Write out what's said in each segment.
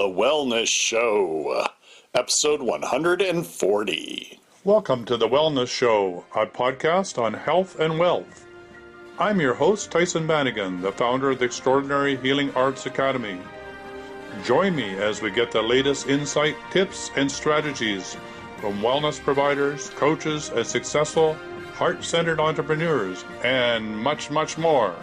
Wellness Show, episode 140. Welcome to The Wellness Show, a podcast on health and wealth. I'm your host, Tyhson Banighen, the founder of the Extraordinary Healing Arts Academy. Join me as we get the latest insight, tips, and strategies from wellness providers, coaches, and successful, heart-centered entrepreneurs, and much, much more.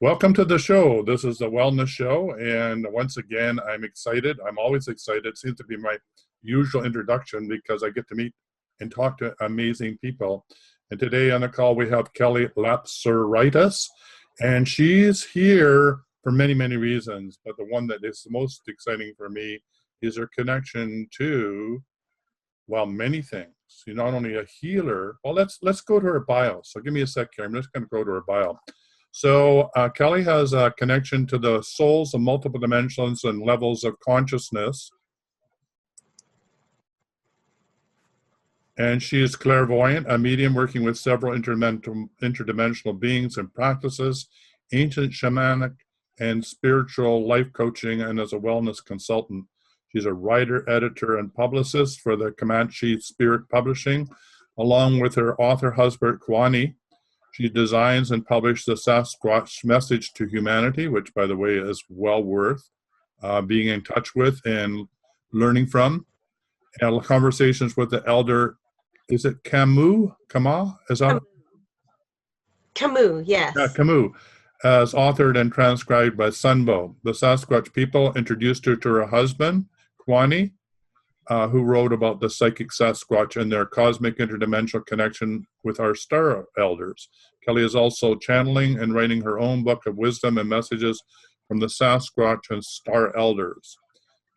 Welcome to the show. This is the Wellness Show, and once again, I'm excited. I'm always excited. It seems to be my usual introduction because I get to meet and talk to amazing people. And today on the call, we have Kelly Lapseritis, and she's here for many, many reasons. But the one that is the most exciting for me is her connection to, well, many things. She's not only a healer. Well, let's go to her bio. So give me a sec here. I'm just going to go to her bio. So Kelly has a connection to the souls of multiple dimensions and levels of consciousness. And she is clairvoyant, a medium working with several interdimensional beings and practices, ancient shamanic and spiritual life coaching, and as a wellness consultant. She's a writer, editor, and publicist for the Comanche Spirit Publishing, along with her author husband, Kwani. She designs and publishes the Sasquatch Message to Humanity, which, by the way, is well worth being in touch with and learning from. And conversations with the elder, is it Camus? Is that Camus, yes. Camus, as authored and transcribed by Sunbow. The Sasquatch people introduced her to her husband, Kwani, who wrote about the psychic Sasquatch and their cosmic interdimensional connection with our star elders. Kelly is also channeling and writing her own book of wisdom and messages from the Sasquatch and star elders.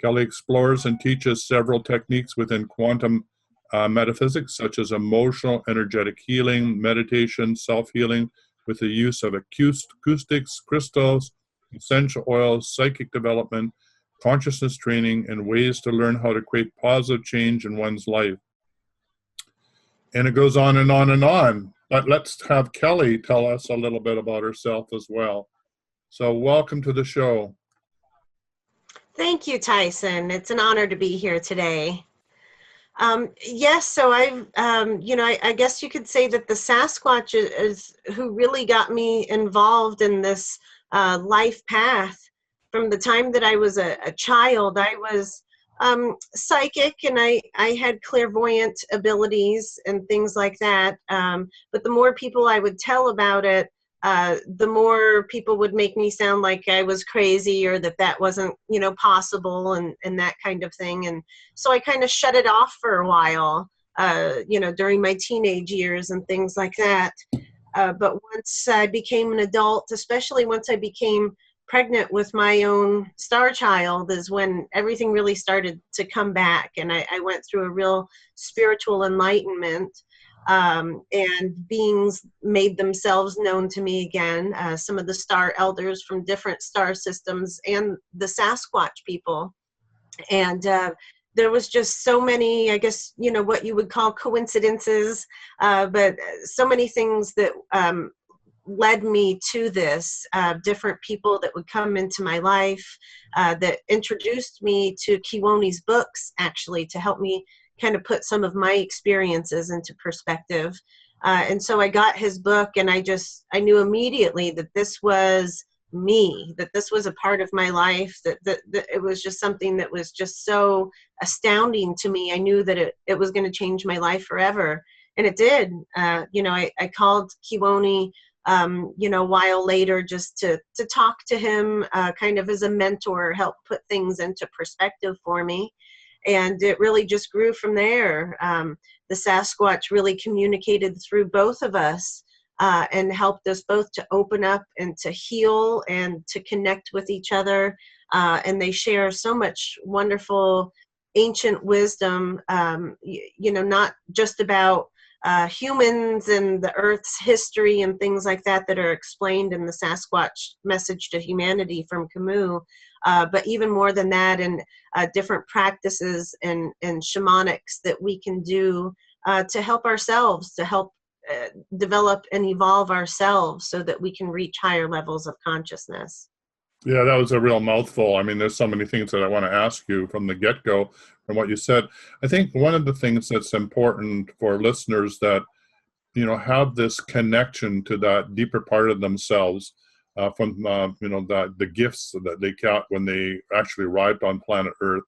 Kelly explores and teaches several techniques within quantum metaphysics, such as emotional, energetic healing, meditation, self-healing, with the use of acoustics, crystals, essential oils, psychic development, consciousness training, and ways to learn how to create positive change in one's life. And it goes on and on and on. But let's have Kelly tell us a little bit about herself as well. So welcome to the show. Thank you, Tyhson. It's an honor to be here today. Yes, so I guess you could say that the Sasquatch is who really got me involved in this life path. From the time that I was a child, I was psychic, and I had clairvoyant abilities and things like that. But the more people I would tell about it, the more people would make me sound like I was crazy, or that wasn't, possible, and that kind of thing. And so I kind of shut it off for a while, during my teenage years and things like that. But once I became an adult, especially once I became pregnant with my own star child, is when everything really started to come back. And I went through a real spiritual enlightenment. And beings made themselves known to me again, some of the star elders from different star systems and the Sasquatch people. And there was just so many, I guess, what you would call coincidences, but so many things that led me to this, different people that would come into my life, that introduced me to Kiwoni's books, actually, to help me kind of put some of my experiences into perspective. And so I got his book, and I knew immediately that this was me, that this was a part of my life, that it was just something that was just so astounding to me. I knew that it was going to change my life forever. And it did. I called Kiwoni, a while later, just to talk to him, kind of as a mentor, help put things into perspective for me. And it really just grew from there. The Sasquatch really communicated through both of us, and helped us both to open up and to heal and to connect with each other. And they share so much wonderful ancient wisdom, not just about humans and the Earth's history and things like that are explained in the Sasquatch Message to Humanity from Camus, but even more than that, and different practices and shamanics that we can do to help ourselves, to help develop and evolve ourselves so that we can reach higher levels of consciousness. Yeah, that was a real mouthful. I mean, there's so many things that I want to ask you from the get-go from what you said. I think one of the things that's important for listeners that, have this connection to that deeper part of themselves from, the gifts that they got when they actually arrived on planet Earth.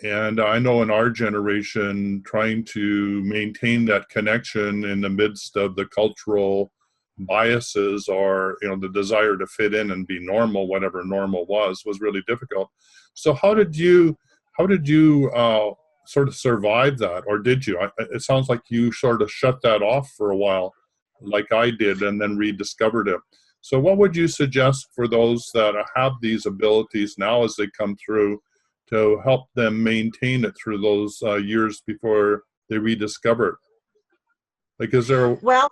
And I know in our generation, trying to maintain that connection in the midst of the cultural biases or, the desire to fit in and be normal, whatever normal was really difficult. So how did you sort of survive that, or did you? It sounds like you sort of shut that off for a while, like I did, and then rediscovered it. So what would you suggest for those that have these abilities now as they come through, to help them maintain it through those years before they rediscover it? Like, is there? Well,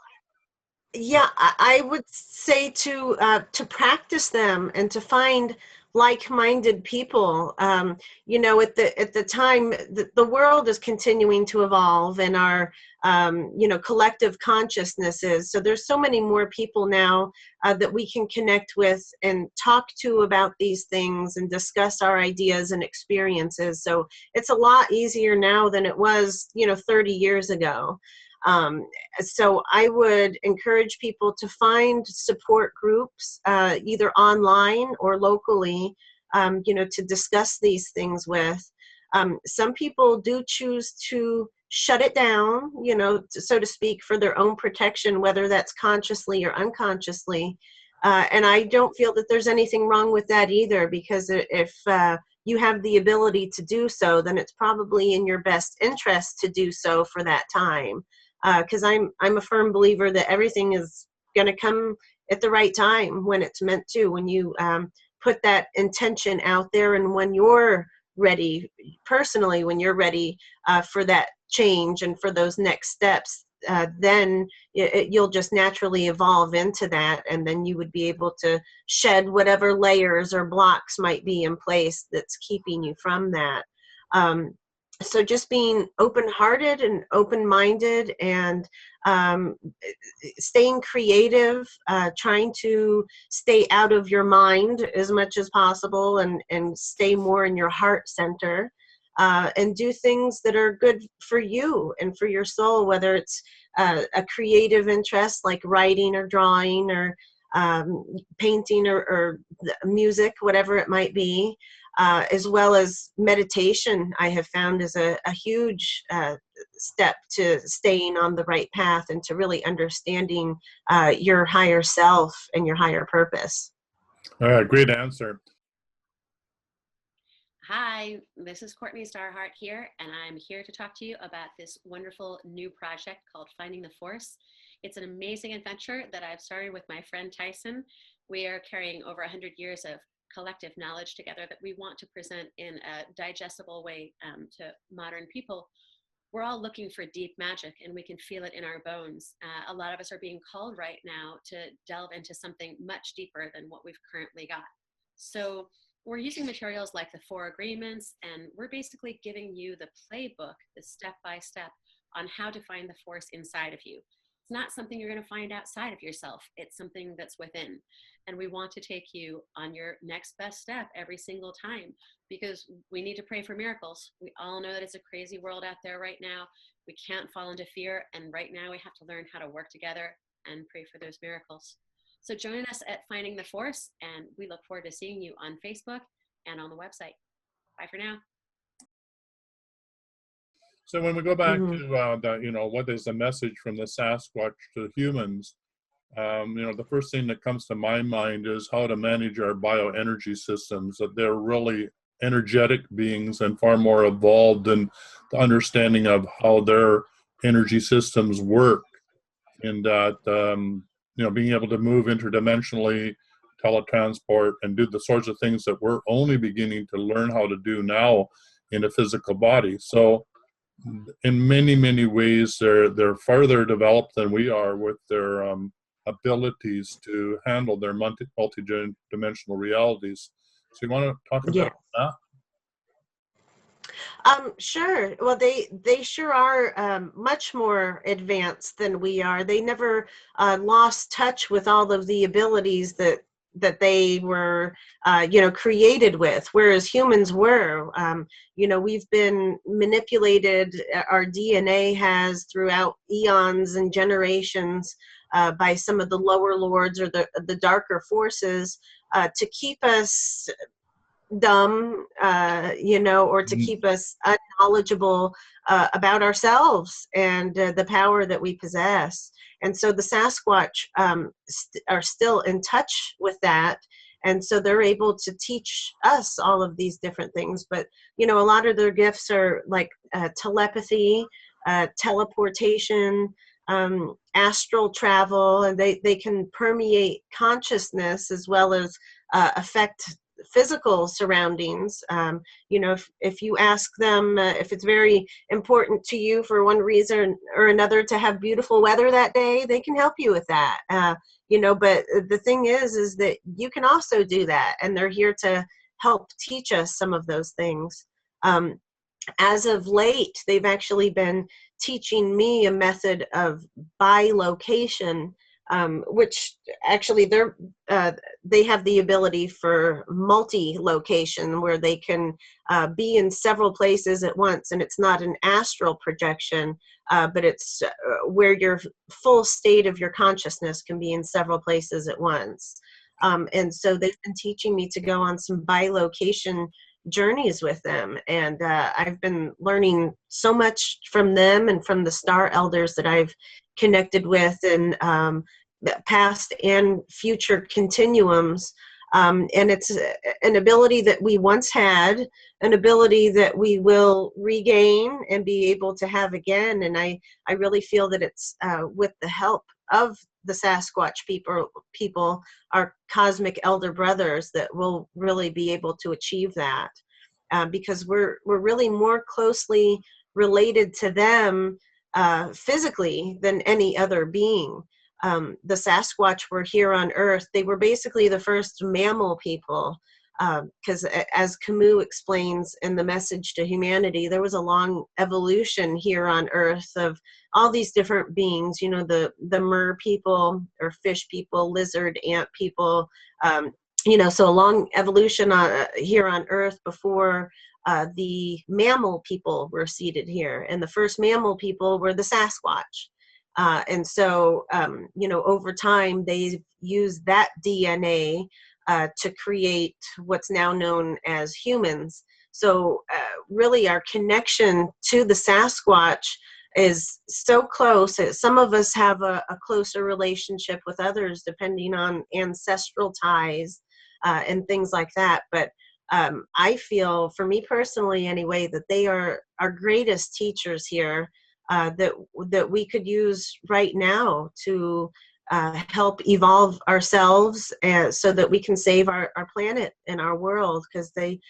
yeah, I would say to practice them and to find like-minded people. At the time, the world is continuing to evolve, and our collective consciousnesses. So there's so many more people now that we can connect with and talk to about these things and discuss our ideas and experiences. So it's a lot easier now than it was, 30 years ago. So I would encourage people to find support groups, either online or locally, to discuss these things with. Some people do choose to shut it down, so to speak, for their own protection, whether that's consciously or unconsciously. And I don't feel that there's anything wrong with that either, because if you have the ability to do so, then it's probably in your best interest to do so for that time. Because I'm a firm believer that everything is going to come at the right time when it's meant to, when you put that intention out there, and when you're ready, personally, when you're ready for that change and for those next steps, then you'll just naturally evolve into that, and then you would be able to shed whatever layers or blocks might be in place that's keeping you from that. So just being open-hearted and open-minded, and staying creative, trying to stay out of your mind as much as possible, and stay more in your heart center, and do things that are good for you and for your soul, whether it's a creative interest like writing or drawing or painting or music, whatever it might be. As well as meditation, I have found is a huge step to staying on the right path and to really understanding your higher self and your higher purpose. Great answer. Hi, this is Courtney Starhart here, and I'm here to talk to you about this wonderful new project called Finding the Force. It's an amazing adventure that I've started with my friend Tyhson. We are carrying over 100 years of collective knowledge together that we want to present in a digestible way to modern people. We're all looking for deep magic, and we can feel it in our bones. A lot of us are being called right now to delve into something much deeper than what we've currently got. So we're using materials like the 4 agreements, and we're basically giving you the playbook, the step-by-step on how to find the force inside of you. It's not something you're going to find outside of yourself. It's something that's within. And we want to take you on your next best step every single time, because we need to pray for miracles. We all know that it's a crazy world out there right now. We can't fall into fear. And right now we have to learn how to work together and pray for those miracles. So join us at Finding the Force, and we look forward to seeing you on Facebook and on the website. Bye for now. So when we go back to what is the message from the Sasquatch to humans, the first thing that comes to my mind is how to manage our bioenergy systems, that they're really energetic beings and far more evolved in the understanding of how their energy systems work, and that, being able to move interdimensionally, teletransport, and do the sorts of things that we're only beginning to learn how to do now in a physical body. So in many, many ways, they're farther developed than we are with their abilities to handle their multi-dimensional realities. So you want to talk about that? Sure. Well, they sure are much more advanced than we are. They never lost touch with all of the abilities that they were, created with, whereas humans were. We've been manipulated. Our DNA has throughout eons and generations by some of the lower lords or the darker forces to keep us dumb, or to keep us unknowledgeable about ourselves and the power that we possess. And so the Sasquatch are still in touch with that. And so they're able to teach us all of these different things. But, a lot of their gifts are like telepathy, teleportation, astral travel, and they can permeate consciousness as well as affect physical surroundings. If you ask them if it's very important to you for one reason or another to have beautiful weather that day, they can help you with that. But the thing is that you can also do that, and they're here to help teach us some of those things. As of late, they've actually been teaching me a method of bilocation, which actually they have the ability for multi-location, where they can be in several places at once, and it's not an astral projection, but it's where your full state of your consciousness can be in several places at once. And so they've been teaching me to go on some bilocation journeys with them, and I've been learning so much from them and from the star elders that I've connected with, and past and future continuums. And it's an ability that we once had, an ability that we will regain and be able to have again. And I really feel that it's with the help of the Sasquatch people, our cosmic elder brothers, that we'll really be able to achieve that, because we're really more closely related to them physically than any other being. The Sasquatch were here on Earth. They were basically the first mammal people, because as Camus explains in The Message to Humanity, there was a long evolution here on Earth of all these different beings, the mer people or fish people, lizard, ant people, so a long evolution here on Earth before the mammal people were seated here. And the first mammal people were the Sasquatch. And so, over time, they've used that DNA to create what's now known as humans. So really our connection to the Sasquatch is so close. Some of us have a closer relationship with others depending on ancestral ties and things like that. But I feel, for me personally anyway, that they are our greatest teachers here, that we could use right now to help evolve ourselves, so that we can save our planet and our world, because they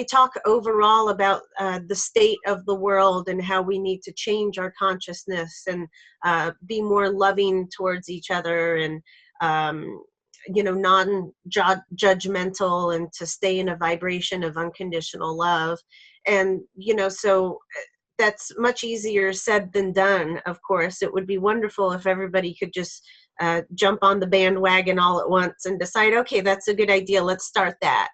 talk overall about the state of the world and how we need to change our consciousness and be more loving towards each other, and non-judgmental, and to stay in a vibration of unconditional love. And so that's much easier said than done. Of course, it would be wonderful if everybody could just jump on the bandwagon all at once and decide, okay, that's a good idea, let's start that.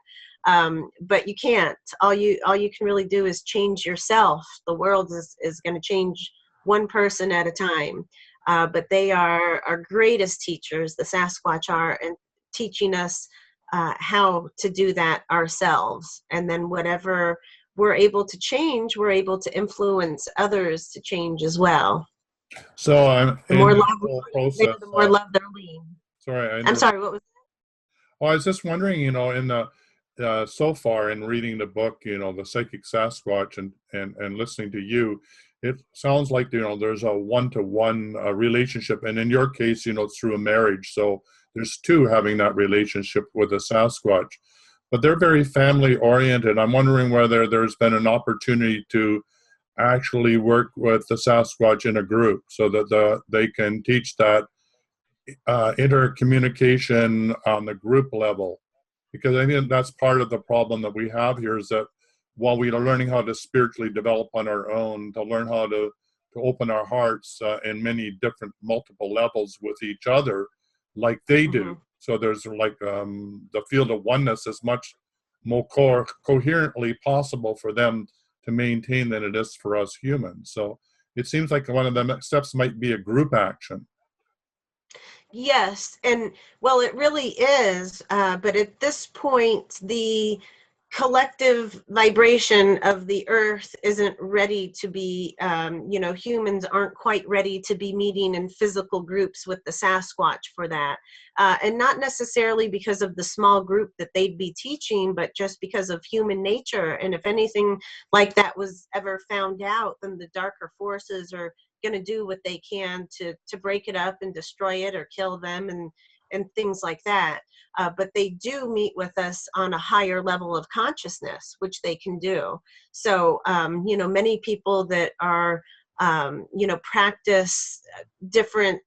But you can't. All you can really do is change yourself. The world is going to change one person at a time. But they are our greatest teachers, the Sasquatch are, and teaching us how to do that ourselves. And then whatever we're able to change, we're able to influence others to change as well. So I'm The more love, process, the more love they're leading. Sorry, I'm sorry, what was that? Oh, I was just wondering, in the so far in reading the book, the Psychic Sasquatch, and listening to you, it sounds like there's a one-to-one relationship, and in your case, it's through a marriage. So there's two having that relationship with a Sasquatch, but they're very family-oriented. I'm wondering whether there's been an opportunity to actually work with the Sasquatch in a group, so that they can teach that intercommunication on the group level, because I think that's part of the problem that we have here, is that while we are learning how to spiritually develop on our own, to learn how to open our hearts in many different multiple levels with each other like they do. So there's like the field of oneness is much more coherently possible for them to maintain than it is for us humans. So it seems like one of the next steps might be a group action. Yes, and well, it really is. But at this point, the collective vibration of the earth isn't ready to be, humans aren't quite ready to be meeting in physical groups with the Sasquatch for that. And not necessarily because of the small group that they'd be teaching, but just because of human nature. And if anything like that was ever found out, then the darker forces are going to do what they can to break it up and destroy it or kill them and things like that. But they do meet with us on a higher level of consciousness, which they can do. So, many people that are, practice different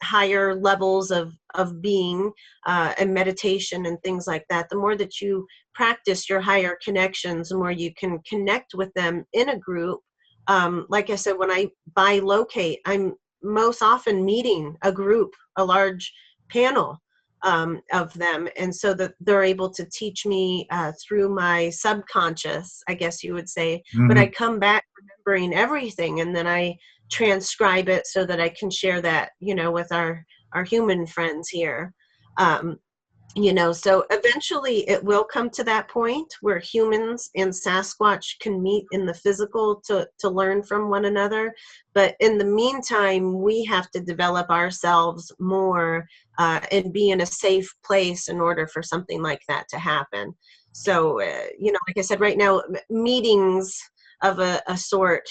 higher levels of being and meditation and things like that. The more that you practice your higher connections, the more you can connect with them in a group. Like I said, when I bilocate, I'm most often meeting a group, a large panel of them. And so that they're able to teach me through my subconscious, I guess you would say. But I come back remembering everything, and then I transcribe it so that I can share that, with our human friends here. So eventually it will come to that point where humans and Sasquatch can meet in the physical to learn from one another. But in the meantime, we have to develop ourselves more and be in a safe place in order for something like that to happen. So, like I said, right now, meetings of a sort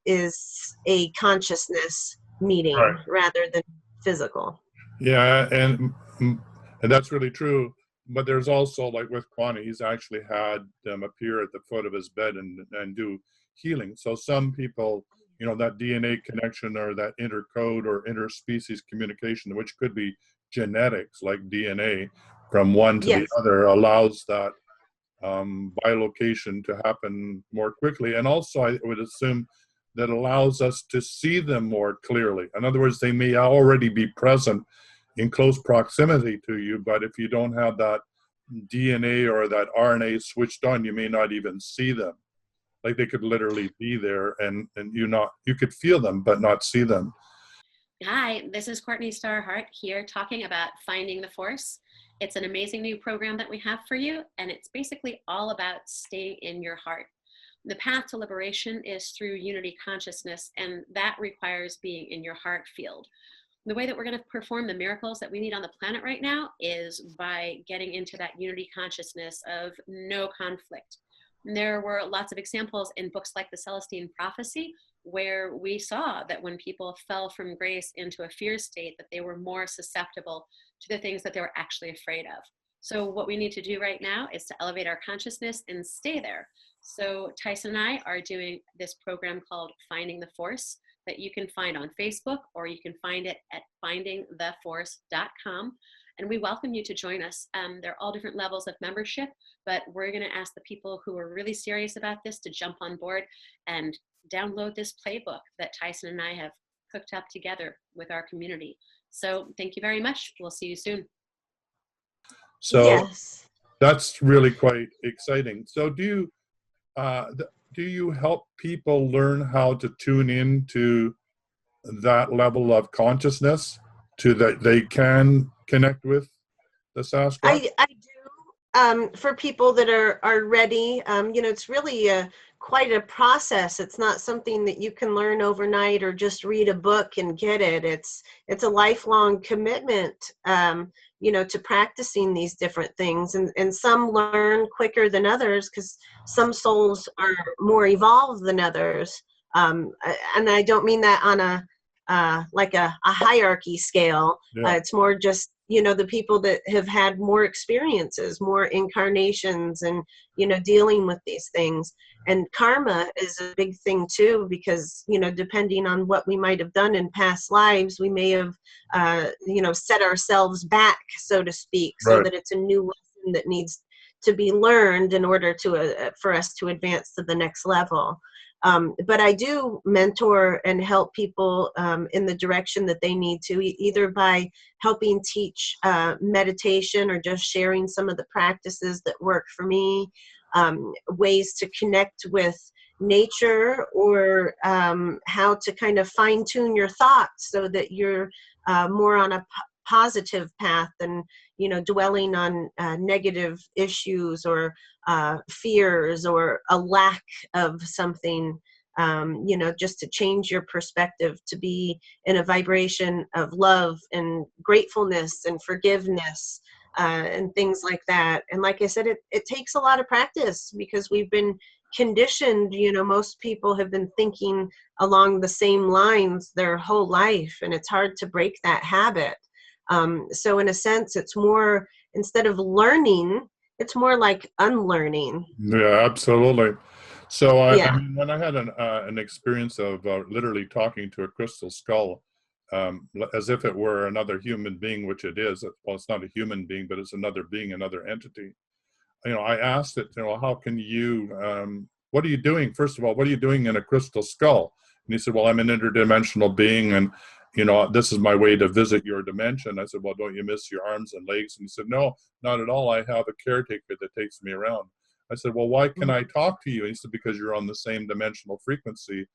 is a consciousness meeting rather than physical. Yeah, and that's really true. But there's also, like with Kwani, he's actually had them appear at the foot of his bed and do healing. So some people, that DNA connection or that intercode or interspecies communication, which could be genetics, like DNA, from one to the other, allows that bilocation to happen more quickly. And also, I would assume that allows us to see them more clearly. In other words, they may already be present in close proximity to you, but if you don't have that DNA or that RNA switched on, you may not even see them. Like they could literally be there and you could feel them, but not see them. Hi, this is Courtney Starhart here talking about Finding the Force. It's an amazing new program that we have for you, and it's basically all about staying in your heart. The path to liberation is through unity consciousness, and that requires being in your heart field. The way that we're going to perform the miracles that we need on the planet right now is by getting into that unity consciousness of no conflict. And there were lots of examples in books like the Celestine Prophecy, where we saw that when people fell from grace into a fear state, that they were more susceptible to the things that they were actually afraid of. So what we need to do right now is to elevate our consciousness and stay there. So Tyson and I are doing this program called Finding the Force that you can find on Facebook, or you can find it at findingtheforce.com. And we welcome you to join us. There are all different levels of membership, but we're going to ask the people who are really serious about this to jump on board and download this playbook that Tyson and I have cooked up together with our community. So thank you very much. We'll see you soon. So that's really quite exciting. So do you help people learn how to tune in to that level of consciousness to that they can connect with the Sasquatch? I do. For people that are ready, it's really quite a process. It's not something that you can learn overnight or just read a book and get it. It's a lifelong commitment, to practicing these different things. And some learn quicker than others because some souls are more evolved than others. And I don't mean that on a hierarchy scale. It's more just, the people that have had more experiences, more incarnations, and, dealing with these things. And karma is a big thing too, because, depending on what we might have done in past lives, we may have, set ourselves back, so to speak, so that it's a new lesson that needs to be learned in order to for us to advance to the next level. But I do mentor and help people in the direction that they need to, either by helping teach meditation or just sharing some of the practices that work for me, ways to connect with nature, or how to kind of fine tune your thoughts so that you're more on a positive path than, you know, dwelling on negative issues or fears or a lack of something, you know, just to change your perspective to be in a vibration of love and gratefulness and forgiveness, and things like that. And like I said, it takes a lot of practice, because we've been conditioned, you know, most people have been thinking along the same lines their whole life, and it's hard to break that habit. So in a sense, it's more, instead of learning, it's more like unlearning. Yeah, absolutely. So I Yeah. mean, when I had an experience of literally talking to a crystal skull, as if it were another human being, which it is. Well, it's not a human being, but it's another being, another entity. You know, I asked it, you know, how can you, what are you doing? First of all, what are you doing in a crystal skull? And he said, well, I'm an interdimensional being, and, you know, this is my way to visit your dimension. I said, well, don't you miss your arms and legs? And he said, no, not at all. I have a caretaker that takes me around. I said, well, why can I talk to you? And he said, because you're on the same dimensional frequency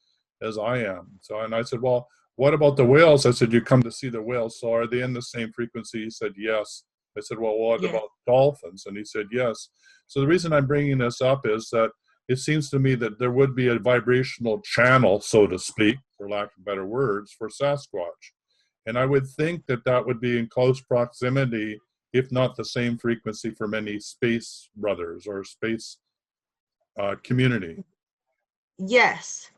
as I am. So, and I said, well, what about the whales? I said, you come to see the whales. So are they in the same frequency? He said, yes. I said, well, what Yeah. about dolphins? And he said, yes. So the reason I'm bringing this up is that it seems to me that there would be a vibrational channel, so to speak, for lack of better words, for Sasquatch. And I would think that that would be in close proximity, if not the same frequency, for many space brothers or space community. Yes.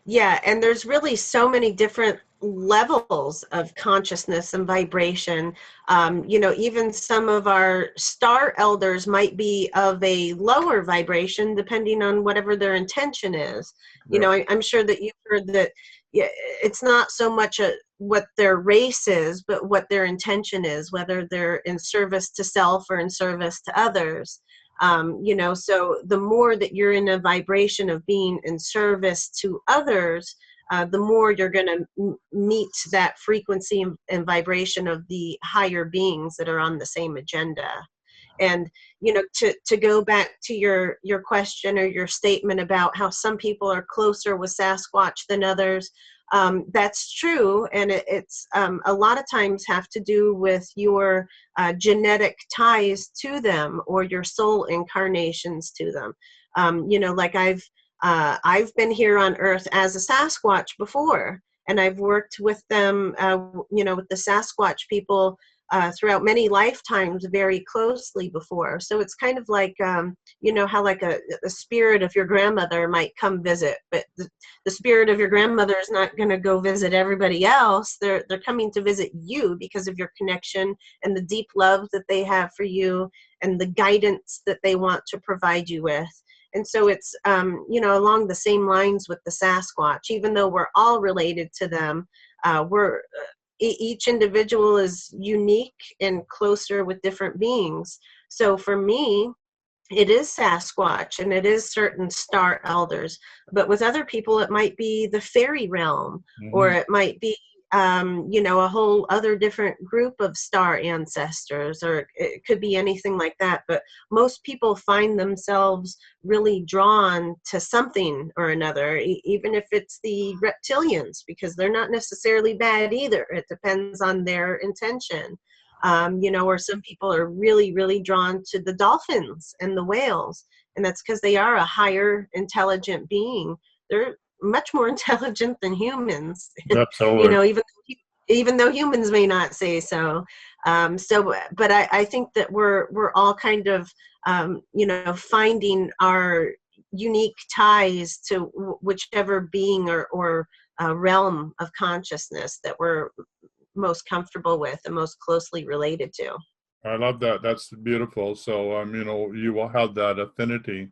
Yeah, and there's really so many different levels of consciousness and vibration. You know, even some of our star elders might be of a lower vibration, depending on whatever their intention is. You know, I'm sure that you've heard that, yeah, it's not so much what their race is, but what their intention is, whether they're in service to self or in service to others. You know, so the more that you're in a vibration of being in service to others, the more you're going to meet that frequency and vibration of the higher beings that are on the same agenda. And, you know, to go back to your question or your statement about how some people are closer with Sasquatch than others, that's true. And it's a lot of times have to do with your genetic ties to them or your soul incarnations to them. You know, like I've been here on Earth as a Sasquatch before, and I've worked with them, you know, with the Sasquatch people throughout many lifetimes very closely before. So it's kind of like, you know, how like a spirit of your grandmother might come visit, but the spirit of your grandmother is not going to go visit everybody else. They're coming to visit you because of your connection and the deep love that they have for you and the guidance that they want to provide you with. And so it's, you know, along the same lines with the Sasquatch. Even though we're all related to them, each individual is unique and closer with different beings. So for me, it is Sasquatch and it is certain star elders. But with other people, it might be the fairy realm, or it might be, you know, a whole other different group of star ancestors, or it could be anything like that. But most people find themselves really drawn to something or another, even if it's the reptilians, because they're not necessarily bad either. It depends on their intention. You know, or some people are really, really drawn to the dolphins and the whales, and that's because they are a higher intelligent being. They're much more intelligent than humans. Absolutely. You know, even though humans may not say so. But I think that we're all kind of, you know, finding our unique ties to whichever being or realm of consciousness that we're most comfortable with and most closely related to. I love that. That's beautiful. So, you know, you will have that affinity.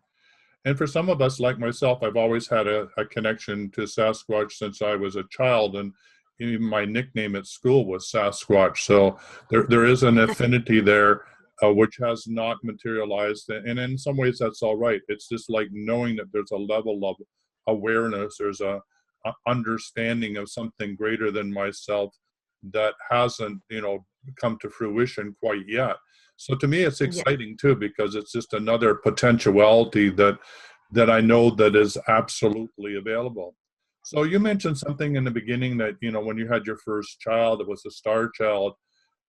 And for some of us, like myself, I've always had a connection to Sasquatch since I was a child, and even my nickname at school was Sasquatch. So there is an affinity there which has not materialized. And in some ways, that's all right. It's just like knowing that there's a level of awareness, there's a understanding of something greater than myself that hasn't, come to fruition quite yet. So to me, it's exciting too, because it's just another potentiality that I know that is absolutely available. So you mentioned something in the beginning that, when you had your first child, it was a star child.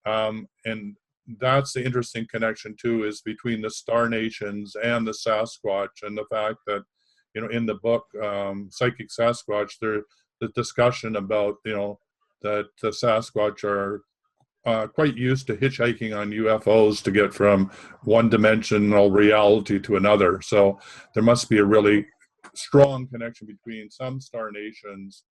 And that's the interesting connection too, is between the Star Nations and the Sasquatch, and the fact that, in the book, Psychic Sasquatch, there the discussion about, that the Sasquatch are quite used to hitchhiking on UFOs to get from one-dimensional reality to another. So there must be a really strong connection between some Star Nations,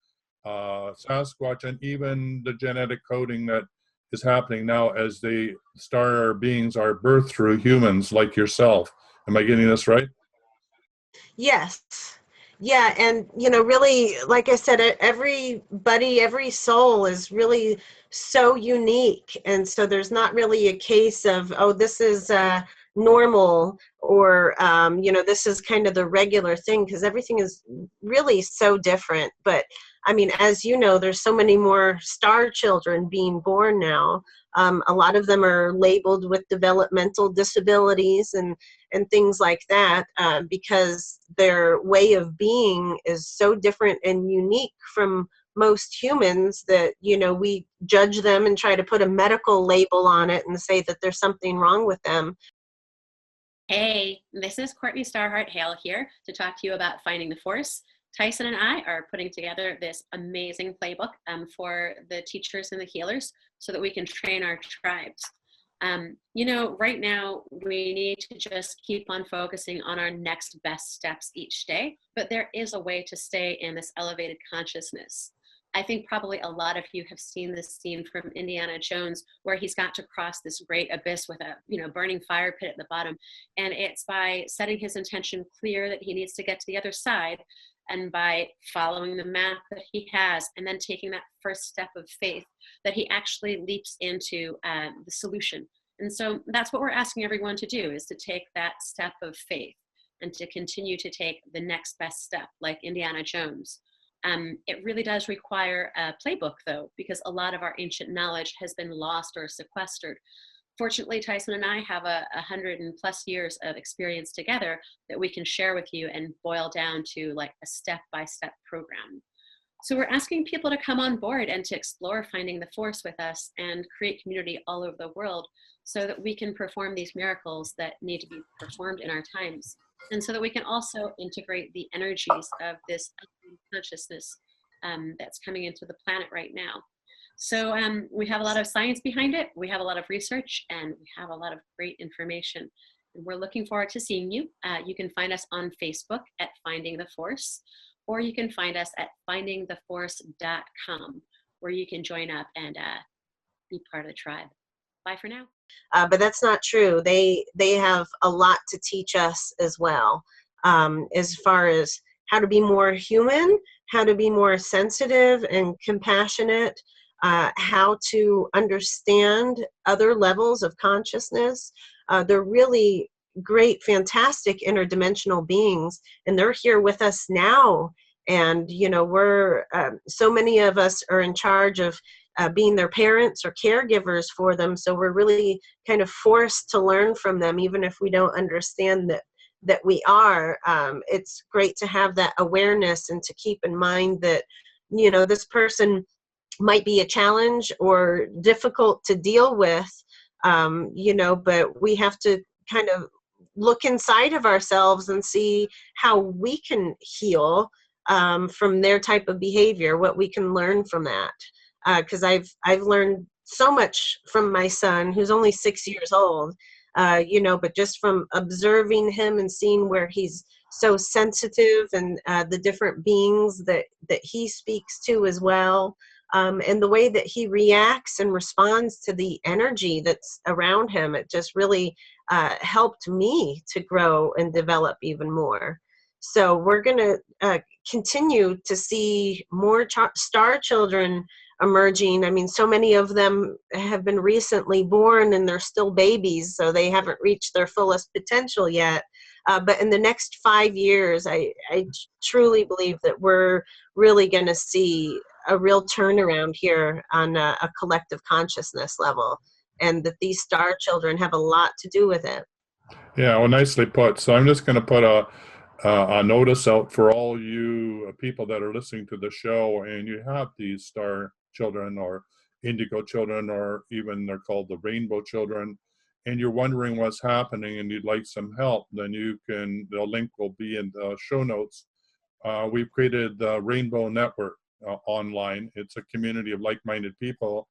Sasquatch, and even the genetic coding that is happening now as the star beings are birthed through humans like yourself. Am I getting this right? Yes. Yeah, and really, like I said, everybody, every soul is really so unique, and so there's not really a case of, oh, this is normal, or this is kind of the regular thing, because everything is really so different. But I mean, as you know, there's so many more star children being born now. A lot of them are labeled with developmental disabilities and things like that, because their way of being is so different and unique from most humans that, we judge them and try to put a medical label on it and say that there's something wrong with them. Hey, this is Courtney Starhart Hale here to talk to you about Finding the Force. Tyson and I are putting together this amazing playbook for the teachers and the healers so that we can train our tribes. Right now we need to just keep on focusing on our next best steps each day, but there is a way to stay in this elevated consciousness. I think probably a lot of you have seen this scene from Indiana Jones where he's got to cross this great abyss with a burning fire pit at the bottom. And it's by setting his intention clear that he needs to get to the other side, and by following the map that he has, and then taking that first step of faith, that he actually leaps into the solution. And so that's what we're asking everyone to do, is to take that step of faith and to continue to take the next best step, like Indiana Jones. It really does require a playbook, though, because a lot of our ancient knowledge has been lost or sequestered. Fortunately, Tyson and I have 100+ years of experience together that we can share with you and boil down to like a step-by-step program. So we're asking people to come on board and to explore Finding the Force with us and create community all over the world so that we can perform these miracles that need to be performed in our times. And so that we can also integrate the energies of this consciousness that's coming into the planet right now. So we have a lot of science behind it, we have a lot of research, and we have a lot of great information. And we're looking forward to seeing you. You can find us on Facebook at Finding the Force, or you can find us at findingtheforce.com, where you can join up and be part of the tribe. Bye for now. But that's not true. They have a lot to teach us as well, as far as how to be more human, how to be more sensitive and compassionate, how to understand other levels of consciousness. They're really great, fantastic interdimensional beings, and they're here with us now. And, we're, so many of us are in charge of being their parents or caregivers for them. So we're really kind of forced to learn from them, even if we don't understand that we are. It's great to have that awareness and to keep in mind that, this person might be a challenge or difficult to deal with, but we have to kind of look inside of ourselves and see how we can heal from their type of behavior, what we can learn from that. Because I've learned so much from my son, who's only 6 years old, but just from observing him and seeing where he's so sensitive, and the different beings that he speaks to as well, and the way that he reacts and responds to the energy that's around him, it just really helped me to grow and develop even more. So we're going to continue to see more star children emerging. I mean, so many of them have been recently born and they're still babies, so they haven't reached their fullest potential yet. But in the next 5 years, I truly believe that we're really going to see a real turnaround here on a collective consciousness level, and that these star children have a lot to do with it. Yeah, well, nicely put. So I'm just going to put a notice out for all you people that are listening to the show, and you have these star children or indigo children, or even they're called the rainbow children, and you're wondering what's happening and you'd like some help, then you can, the link will be in the show notes. We've created the Rainbow Network online. It's a community of like-minded people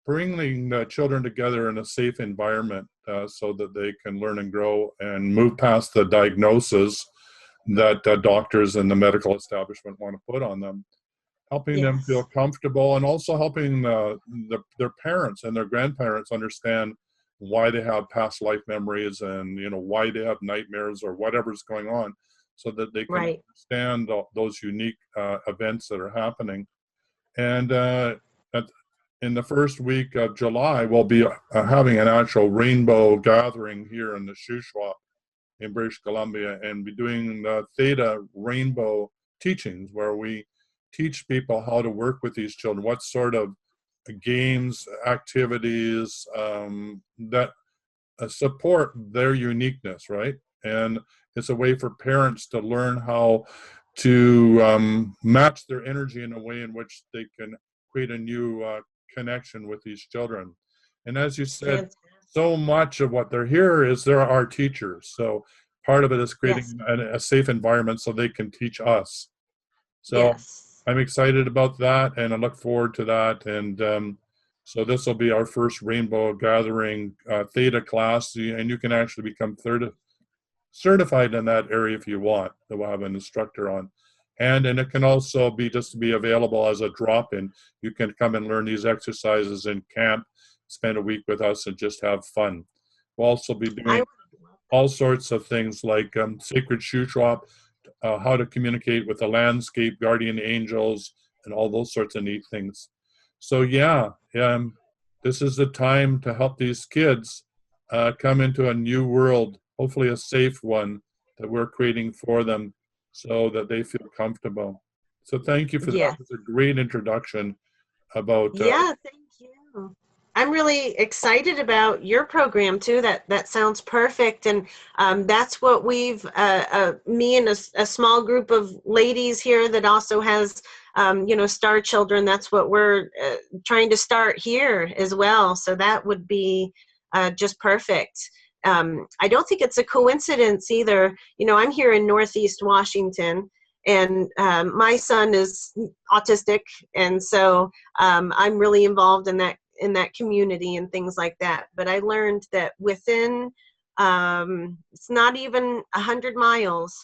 bringing the children together in a safe environment so that they can learn and grow and move past the diagnosis that doctors and the medical establishment want to put on them, helping them feel comfortable, and also helping their parents and their grandparents understand why they have past life memories, and why they have nightmares or whatever's going on, so that they can understand those unique events that are happening. And in the first week of July, we'll be having an actual rainbow gathering here in the Shuswap in British Columbia, and be doing the Theta Rainbow teachings, where we teach people how to work with these children, what sort of games, activities that support their uniqueness, right? And it's a way for parents to learn how to match their energy in a way in which they can create a new connection with these children. And as you said, so much of what they're here is there are teachers. So part of it is creating a safe environment so they can teach us. So I'm excited about that, and I look forward to that. And so this will be our first Rainbow Gathering Theta class, and you can actually become certified in that area if you want. We'll have an instructor on. And it can also be just to be available as a drop-in. You can come and learn these exercises in camp, spend a week with us, and just have fun. We'll also be doing all sorts of things like sacred Shuswap, how to communicate with the landscape, guardian angels, and all those sorts of neat things. So this is the time to help these kids come into a new world, hopefully a safe one that we're creating for them, so that they feel comfortable. So thank you for that. It's a great introduction about. Thank you. I'm really excited about your program too. That sounds perfect, and that's what we've me and a small group of ladies here that also has star children. That's what we're trying to start here as well. So that would be just perfect. I don't think it's a coincidence either. I'm here in Northeast Washington, and my son is autistic, and so I'm really involved in that community and things like that. But I learned that within it's not even 100 miles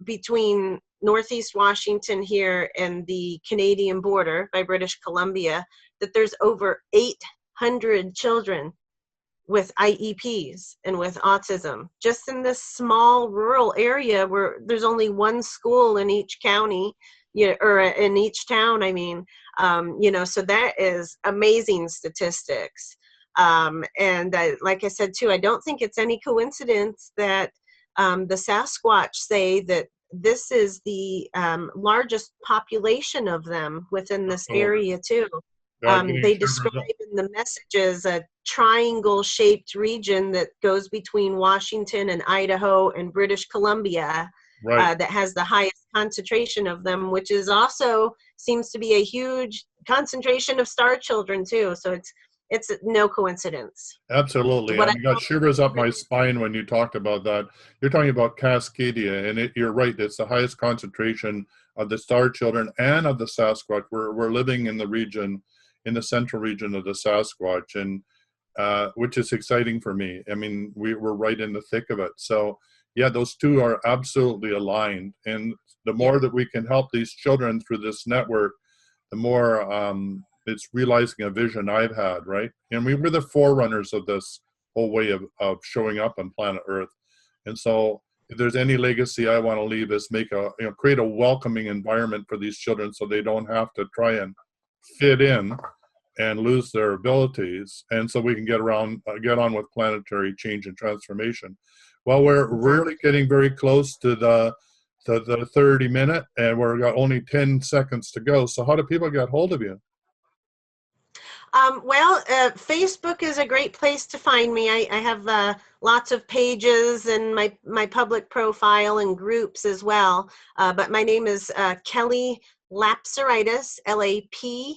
between Northeast Washington here and the Canadian border by British Columbia, that there's over 800 children with IEPs and with autism, just in this small rural area where there's only one school in each county, or in each town, I mean, so that is amazing statistics. And like I said too, I don't think it's any coincidence that the Sasquatch say that this is the largest population of them within this area too. They describe in the messages a triangle-shaped region that goes between Washington and Idaho and British Columbia, that has the highest concentration of them, which is also seems to be a huge concentration of star children too. So it's no coincidence. Absolutely. I got shivers up my spine when you talked about that. You're talking about Cascadia, and you're right. It's the highest concentration of the star children and of the Sasquatch. We're living in the region, in the central region of the Sasquatch, and which is exciting for me. I mean, we're right in the thick of it. So yeah, those two are absolutely aligned. And the more that we can help these children through this network, the more it's realizing a vision I've had, right? And we were the forerunners of this whole way of showing up on planet Earth. And so if there's any legacy I want to leave, is create a welcoming environment for these children so they don't have to try and fit in and lose their abilities, and so we can get on with planetary change and transformation. Well, we're really getting very close to the 30 minute, and we've got only 10 seconds to go. So how do people get hold of you? Facebook is a great place to find me. I have lots of pages and my public profile and groups as well. But my name is Kelly Lapseritis, Lapseritis.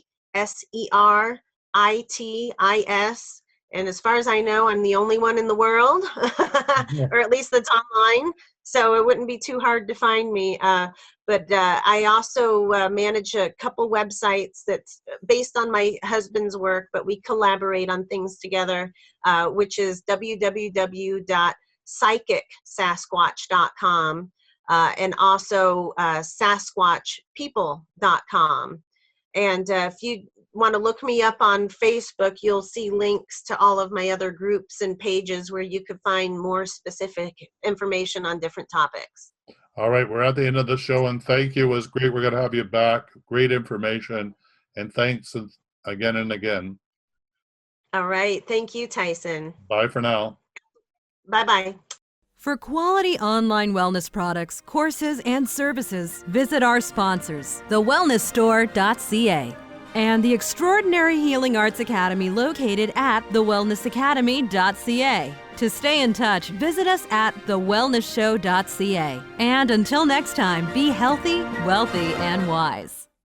And as far as I know, I'm the only one in the world, or at least that's online. So it wouldn't be too hard to find me. But I also manage a couple websites that's based on my husband's work, but we collaborate on things together, which is www.psychicsasquatch.com and also sasquatchpeople.com. And if you want to look me up on Facebook, you'll see links to all of my other groups and pages where you could find more specific information on different topics. All right, we're at the end of the show, and thank you. It was great. We're going to have you back. Great information, and thanks again and again. All right. Thank you, Tyson. Bye for now. Bye-bye. For quality online wellness products, courses, and services, visit our sponsors, thewellnessstore.ca and the Extraordinary Healing Arts Academy located at thewellnessacademy.ca. To stay in touch, visit us at thewellnessshow.ca. And until next time, be healthy, wealthy, and wise.